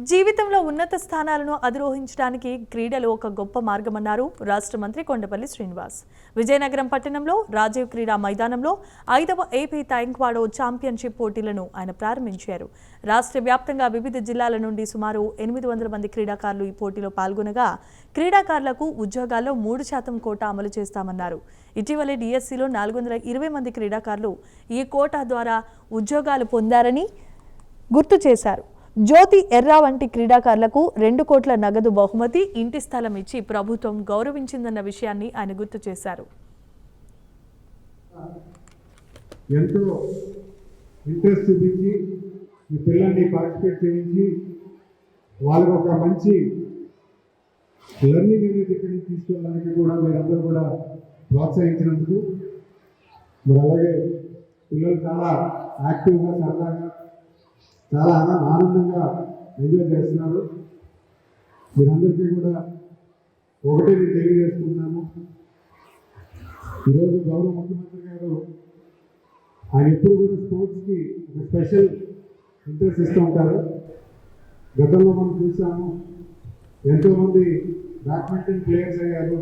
జీవితంలో ఉన్నత స్థానాలను అధిరోహించడానికి క్రీడలు ఒక గొప్ప మార్గమన్నారు రాష్ట్ర మంత్రి కొండపల్లి శ్రీనివాస్. విజయనగరం పట్టణంలో రాజీవ్ క్రీడా మైదానంలో 5వ ఏపీ తాయిక్వాండో ఛాంపియన్షిప్ పోటీలను ఆయన ప్రారంభించారు. రాష్ట్ర వ్యాప్తంగా వివిధ జిల్లాల నుండి సుమారు 800 మంది క్రీడాకారులు ఈ పోటీలో పాల్గొనగా క్రీడాకారులకు ఉద్యోగాల్లో 3% కోటా అమలు చేస్తామన్నారు. ఇటీవలే డిఎస్సిలో 420 మంది క్రీడాకారులు ఈ కోటా ద్వారా ఉద్యోగాలు పొందారని గుర్తు చేశారు. జ్యోతి ఎర్రా వంటి క్రీడాకారులకు 2 కోట్ల నగదు బహుమతి, ఇంటి స్థలం ఇచ్చి ప్రభుత్వం గౌరవించిందన్న విషయాన్ని ఆయన గుర్తు చేశారు. ఎంతో ఇంట్రెస్ట్ చూపించి ఈ పిల్లల్ని పార్టిసిపేట్ చేయించి వాళ్ళకు ఒక మంచి లెర్నింగ్ అనేది ఇక్కడి నుంచి తీసుకెళ్ళడానికి కూడా మీరందరూ కూడా ప్రోత్సహించినందుకు మరి అలాగే పిల్లలు చాలా యాక్టివ్గా సరదాగా చాలా ఆనందంగా ఎంజాయ్ చేస్తున్నారు. మీరందరికీ కూడా ఒకటే నేను తెలియజేస్తున్నాను, ఈరోజు గౌరవ ముఖ్యమంత్రి గారు ఆయన ఎప్పుడు కూడా స్పోర్ట్స్కి ఒక స్పెషల్ ఇంట్రెస్ట్ ఇస్తూ ఉంటారు. గతంలో మనం చూసాము, ఎంతోమంది బ్యాడ్మింటన్ ప్లేయర్స్ అయ్యారు.